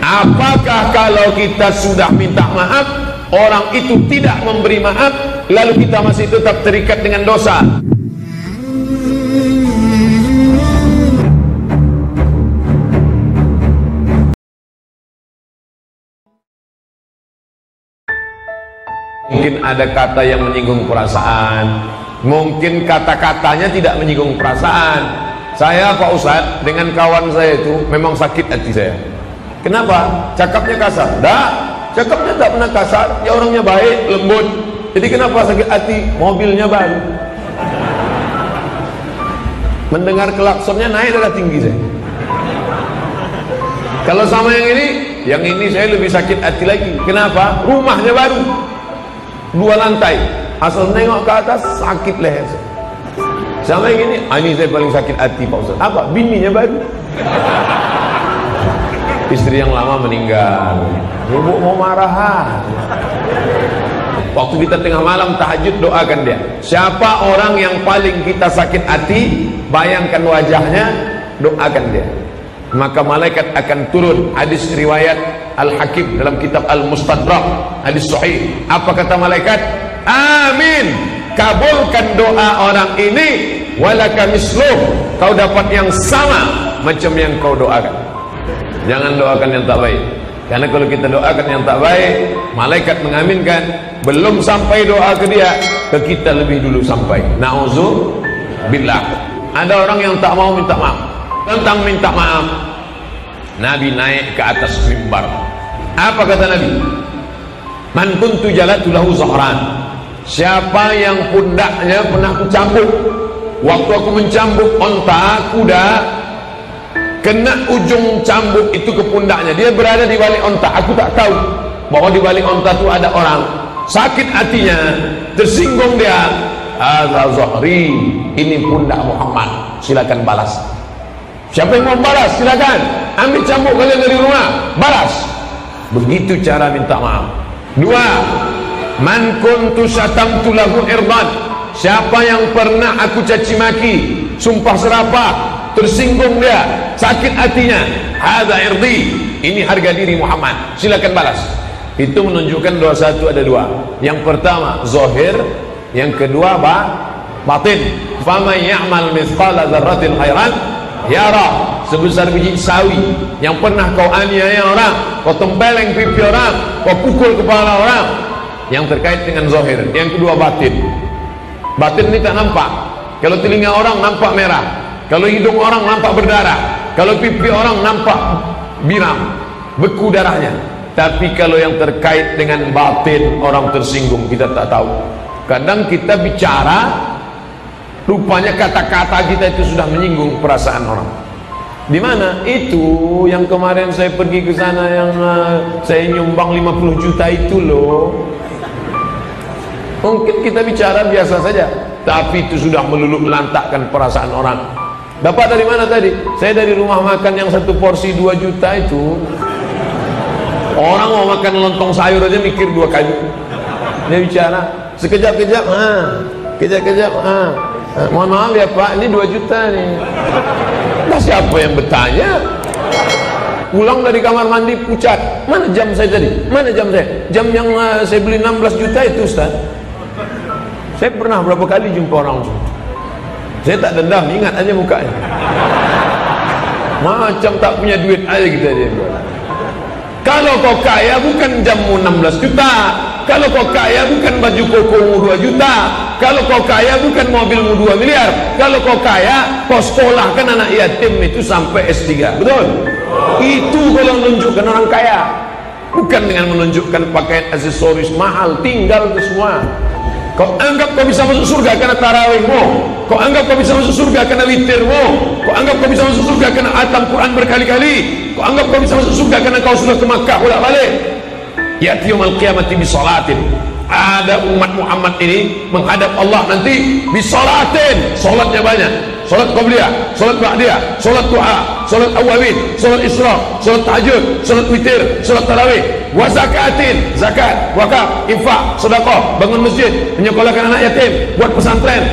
Apakah kalau kita sudah minta maaf, orang itu tidak memberi maaf, lalu kita masih tetap terikat dengan dosa? Mungkin ada kata yang menyinggung perasaan, mungkin kata-katanya tidak menyinggung perasaan. Saya Pak Ustadz dengan kawan saya itu memang sakit hati saya. Kenapa? Cakapnya kasar? Dah, cakapnya tak pernah kasar. Ya orangnya baik, lembut. Jadi kenapa sakit hati? Mobilnya baru. Mendengar klaksonnya naik darah tinggi saya. Kalau sama yang ini saya lebih sakit hati lagi. Kenapa? Rumahnya baru, 2 lantai. Asal nengok ke atas sakit leher saya. Sama yang ini saya paling sakit hati Pak Ustaz. Apa? Bininya baru. Istri yang lama meninggal. Ibu mau marah. Waktu kita tengah malam tahajud, doakan dia. Siapa orang yang paling kita sakit hati, bayangkan wajahnya, doakan dia. Maka malaikat akan turun. Hadis riwayat Al-Hakim dalam kitab Al-Mustadrak, hadis sahih. Apa kata malaikat? Amin, kabulkan doa orang ini, walaka misluh, kau dapat yang sama macam yang kau doakan. Jangan doakan yang tak baik, karena kalau kita doakan yang tak baik, malaikat mengaminkan. Belum sampai doa ke dia, ke kita lebih dulu sampai. Na'udzubillah. Ada orang yang tak mau minta maaf. Tentang minta maaf, Nabi naik ke atas mimbar. Apa kata Nabi? Man kuntu jalatu lahu zahran, siapa yang pundaknya pernah aku cambuk, waktu aku mencambuk onta kuda, kena ujung cambuk itu ke pundaknya, dia berada di balik onta, aku tak tahu bahwa di balik onta itu ada orang, sakit hatinya, tersinggung dia. Hadza zahri, ini pundak Muhammad, silakan balas. Siapa yang mau balas silakan, ambil cambuk kalian dari rumah, balas. Begitu cara minta maaf. 2, man kuntu syatamtu lahu irdan, siapa yang pernah aku caci maki, sumpah serapah, tersinggung dia, sakit hatinya, hadza irdi, ini harga diri Muhammad, silakan balas. Itu menunjukkan dosa itu ada 2. Yang pertama zahir, yang kedua batin. Faman ya'mal mithqala dzarratin khairan yara, sebesar biji sawi yang pernah kau aniaya orang, kau tempeleng pipi orang, kau pukul kepala orang, yang terkait dengan zahir. Yang kedua batin. Batin ini tak nampak. Kalau telinga orang nampak merah, kalau hidung orang nampak berdarah, kalau pipi orang nampak biram, beku darahnya. Tapi kalau yang terkait dengan batin, orang tersinggung, kita tak tahu. Kadang kita bicara, rupanya kata-kata kita itu sudah menyinggung perasaan orang. Di mana? Itu yang kemarin saya pergi ke sana, yang saya nyumbang 50 juta itu loh. Mungkin kita bicara biasa saja, tapi itu sudah meluluh lantakkan perasaan orang. Dapat dari mana tadi? Saya dari rumah makan yang 1 porsi 2 juta itu. Orang mau makan lontong sayur aja mikir 2 kali. Dia bicara sekejap-kejap, kejap-kejap, mohon maaf ya Pak, ini 2 juta nih. Nah, siapa yang bertanya? Pulang dari kamar mandi pucat, mana jam saya tadi? Mana jam saya? Jam yang saya beli 16 juta itu Ustaz. Saya pernah berapa kali jumpa orang, saya tak dendam, ingat aja mukanya. Macam tak punya duit aja kita dia. Kalau kau kaya bukan jammu 16 juta, kalau kau kaya bukan baju kokomu 2 juta, kalau kau kaya bukan mobilmu 2 miliar, kalau kau kaya kau sekolahkan anak yatim itu sampai S3. Betul? Itu kalau menunjukkan orang kaya, bukan dengan menunjukkan pakaian aksesoris mahal, tinggal itu semua. Kau anggap kau bisa masuk surga karena tarawihmu, kau anggap kau bisa masuk surga karena witirmu, kau anggap kau bisa masuk surga karena atam Quran berkali-kali, kau anggap kau bisa masuk surga karena kau sudah ke Makkah bolak-balik. Ya'ti yaumil qiyamati bisolatin, ada umat Muhammad ini menghadap Allah nanti bisolatin, solatnya banyak, solat qabliyah, solat ba'diyah, solat duha, solat awwabin, solat isra, solat tahajud, solat witir, solat tarawih, wa zakatin, zakat, wakaf, infak, sedekah, bangun masjid, menyekolahkan anak yatim, buat pesantren,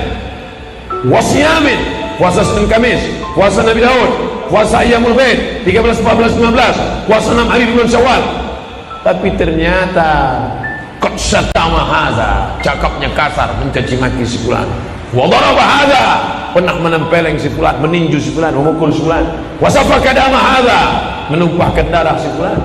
wasiyamin, puasa Senin Kamis, puasa Nabi Daud, puasa Ayyamul Bid, 13, 14, 15, puasa 6 hari bulan Syawal. Tapi ternyata qad syatama hadza, cakapnya kasar, mencaci maki si fulan. Wa daraba hadza, pernah menempeleng si fulan, meninju si fulan, memukul si fulan. Wa safaka dama hadza, menumpahkan darah si fulan.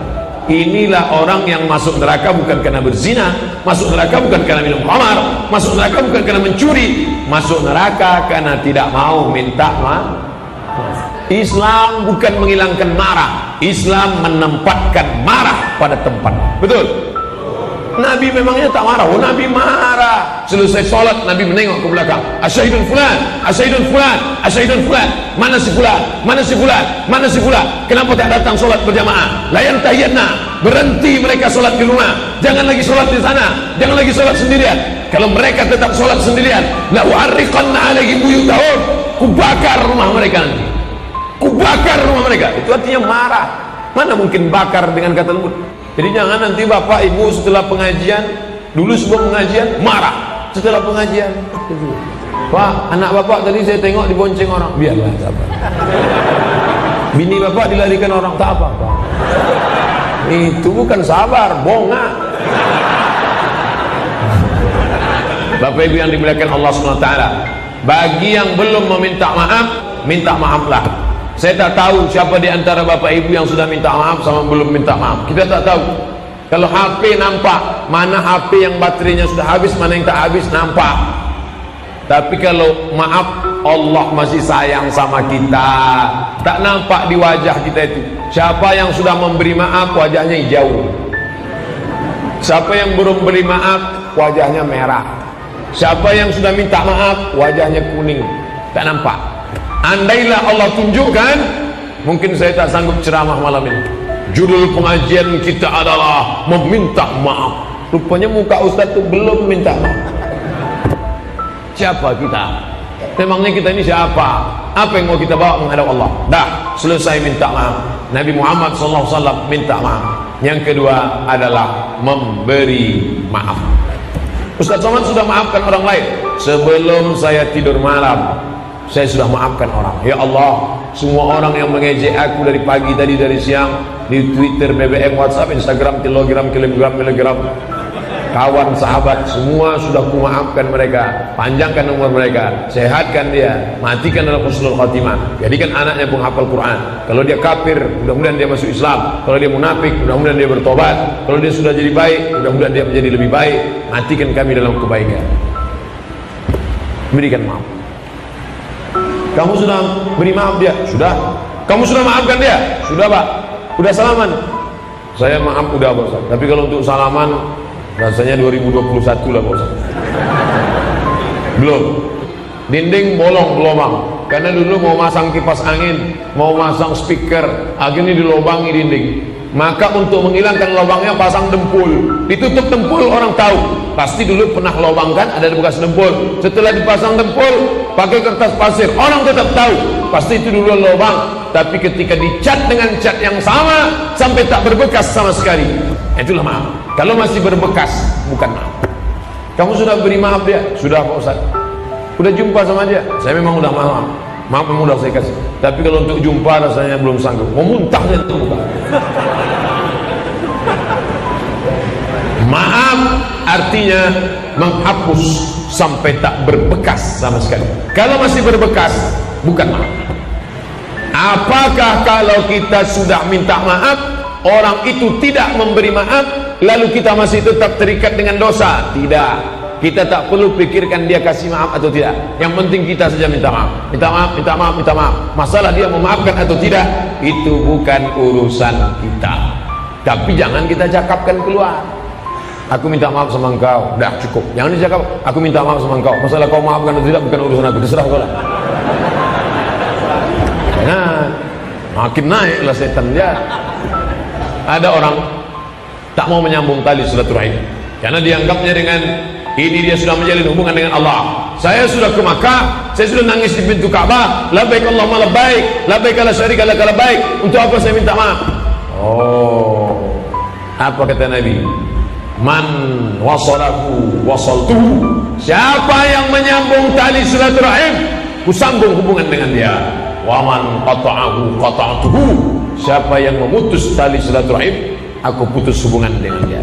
Inilah orang yang masuk neraka bukan karena berzina, masuk neraka bukan karena minum khamar, masuk neraka bukan karena mencuri, masuk neraka karena tidak mau minta maaf. Islam bukan menghilangkan marah, Islam menempatkan marah pada tempat. Betul? Nabi memangnya tak marah? Oh, Nabi marah. Selesai sholat Nabi menengok ke belakang. Asyhadun fulan, asyhadun fulan, asyhadun fulan. Mana si fulan? Mana si fulan? Mana si fulan? Kenapa tak datang sholat berjamaah? La yantahiyanna, berhenti mereka sholat di rumah. Jangan lagi sholat di sana, jangan lagi sholat sendirian. Kalau mereka tetap sholat sendirian, la u'arriqanna alaihim buyutahum, kubakar rumah mereka nanti. Kubakar rumah mereka. Itu artinya marah. Mana mungkin bakar dengan kata lembut? Jadi jangan nanti bapak ibu setelah pengajian, dulu sebelum pengajian marah, setelah pengajian, Pak, anak bapak tadi saya tengok dibonceng orang. Biarlah, sabar. Bini bapak dilarikan orang, tak apa-apa. Itu bukan sabar, bongak. Bapak ibu yang dimuliakan Allah SWT, bagi yang belum meminta maaf, minta maaflah. Saya tak tahu siapa di antara bapak ibu yang sudah minta maaf sama belum minta maaf. Kita tak tahu. Kalau HP nampak, mana HP yang baterainya sudah habis, mana yang tak habis, nampak. Tapi kalau maaf, Allah masih sayang sama kita. Tak nampak di wajah kita itu. Siapa yang sudah memberi maaf, wajahnya hijau. Siapa yang belum beri maaf, wajahnya merah. Siapa yang sudah minta maaf, wajahnya kuning. Tak nampak. Andailah Allah tunjukkan, mungkin saya tak sanggup ceramah malam ini. Judul pengajian kita adalah meminta maaf. Rupanya muka ustaz itu belum minta maaf. Siapa kita? Memangnya kita ini siapa? Apa yang mau kita bawa menghadap Allah? Dah, selesai minta maaf. Nabi Muhammad SAW minta maaf. Yang kedua adalah memberi maaf. Ustaz Somad sudah maafkan orang lain. Sebelum saya tidur malam, saya sudah maafkan orang. Ya Allah, semua orang yang mengejek aku dari pagi tadi, dari siang, di Twitter, BBM, WhatsApp, Instagram, Telegram, kawan, sahabat, semua sudah ku maafkan mereka. Panjangkan umur mereka, sehatkan dia, matikan dalam husnul khatimah, jadikan anaknya penghafal Quran. Kalau dia kafir, mudah-mudahan dia masuk Islam. Kalau dia munafik, mudah-mudahan dia bertobat. Kalau dia sudah jadi baik, mudah-mudahan dia menjadi lebih baik. Matikan kami dalam kebaikan. Berikan maaf. Kamu sudah beri maaf dia? Sudah. Kamu sudah maafkan dia? Sudah, Pak. Udah salaman? Saya maaf udah, Pak Ustaz. Tapi kalau untuk salaman rasanya 2021 lah, Pak Ustaz. Belum. Dinding bolong, lubang. Karena dulu mau masang kipas angin, mau masang speaker, akhirnya dilobangi dinding. Maka untuk menghilangkan lubangnya pasang dempul. Ditutup dempul, orang tahu. Pasti dulu pernah lubangkan, ada bekas dempul. Setelah dipasang dempul, pakai kertas pasir, orang tetap tahu. Pasti itu dulu lubang. Tapi ketika dicat dengan cat yang sama, sampai tak berbekas sama sekali, itulah maaf. Kalau masih berbekas, bukan maaf. Kamu sudah beri maaf dia? Sudah, Pak Ustaz. Udah jumpa sama dia? Saya memang udah maaf. Maaf memang udah saya kasih. Tapi kalau untuk jumpa rasanya belum sanggup. Mau muntah dia tuh muka. Maaf artinya menghapus sampai tak berbekas sama sekali. Kalau masih berbekas, bukan maaf. Apakah kalau kita sudah minta maaf, orang itu tidak memberi maaf, lalu kita masih tetap terikat dengan dosa? Tidak. Kita tak perlu pikirkan dia kasih maaf atau tidak. Yang penting kita saja minta maaf. Minta maaf, minta maaf, minta maaf. Masalah dia memaafkan atau tidak, itu bukan urusan kita. Tapi jangan kita cakapkan keluar. Aku minta maaf sama engkau. Dah cukup. Jangan dicakap, aku minta maaf sama engkau. Masalah kau maafkan atau tidak bukan urusan aku. Terserah kau lah. Nah, makin naiklah setan dia. Ada orang tak mau menyambung tali silaturahim karena dianggapnya dengan ini dia sudah menjalin hubungan dengan Allah. Saya sudah ke Makkah, saya sudah nangis di pintu Ka'bah, labbaik Allahumma labbaik, labbaik la syarika laka labbaik. Untuk apa saya minta maaf? Oh, apa kata Nabi? Man wasalahu wasaltuhu. Siapa yang menyambung tali silaturahim, ku sambung hubungan dengan dia. Wa man qata'ahu qata'tuhu. siapa yang memutus tali silaturahim, aku putus hubungan dengan dia.